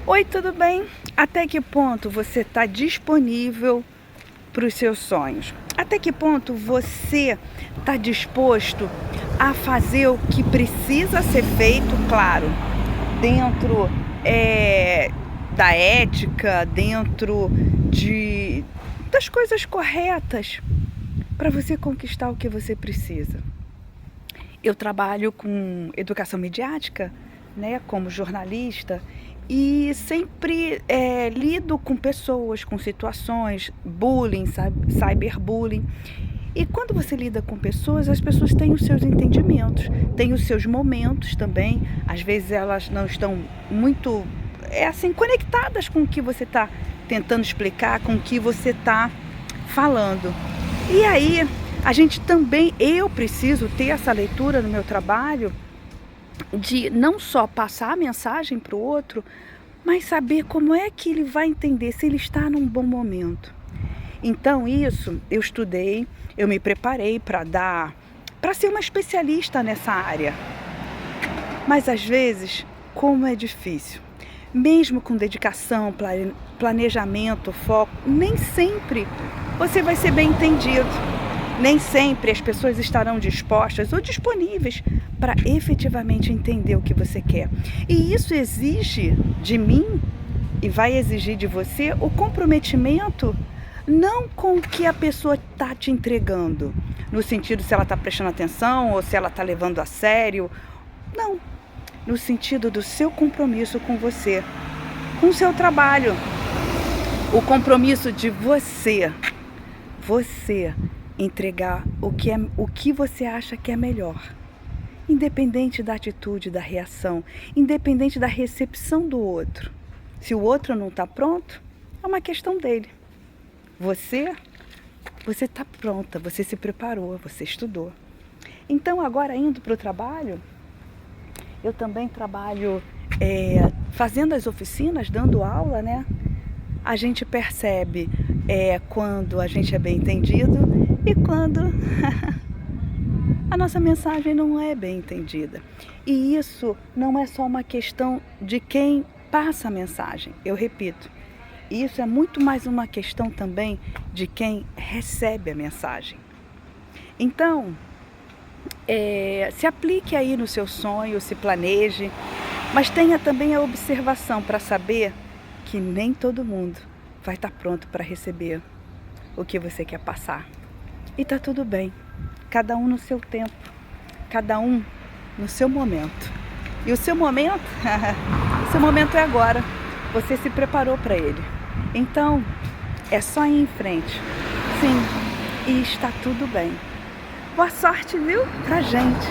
Oi, tudo bem? Até que ponto você está disponível para os seus sonhos? Até que ponto você está disposto a fazer o que precisa ser feito, claro, dentro da ética, dentro das coisas corretas, para você conquistar o que você precisa? Eu trabalho com educação midiática, né, como jornalista, e sempre lido com pessoas, com situações, bullying, cyberbullying. E quando você lida com pessoas, as pessoas têm os seus entendimentos, têm os seus momentos também. Às vezes elas não estão muito, conectadas com o que você está tentando explicar, com o que você está falando. E aí, eu preciso ter essa leitura no meu trabalho, de não só passar a mensagem para o outro, mas saber como é que ele vai entender, se ele está num bom momento. Então isso, eu estudei, eu me preparei para ser uma especialista nessa área. Mas às vezes, como é difícil. Mesmo com dedicação, planejamento, foco, nem sempre você vai ser bem entendido. Nem sempre as pessoas estarão dispostas ou disponíveis para efetivamente entender o que você quer. E isso exige de mim e vai exigir de você o comprometimento, não com o que a pessoa está te entregando, no sentido se ela está prestando atenção ou se ela está levando a sério. Não, no sentido do seu compromisso com você, com o seu trabalho. O compromisso de você entregar o que você acha que é melhor, independente da atitude, da reação, independente da recepção do outro. Se o outro não está pronto, é uma questão dele. Você está pronta, você se preparou, você estudou. Então agora, indo para o trabalho, eu também trabalho fazendo as oficinas, dando aula, né? A gente percebe quando a gente é bem entendido e quando a nossa mensagem não é bem entendida. E isso não é só uma questão de quem passa a mensagem, eu repito. Isso é muito mais uma questão também de quem recebe a mensagem. Então, se aplique aí no seu sonho, se planeje, mas tenha também a observação para saber que nem todo mundo vai estar pronto para receber o que você quer passar. E tá tudo bem, cada um no seu tempo, cada um no seu momento. E o seu momento, o seu momento é agora, você se preparou para ele. Então, é só ir em frente, sim, e está tudo bem. Boa sorte, viu, pra gente.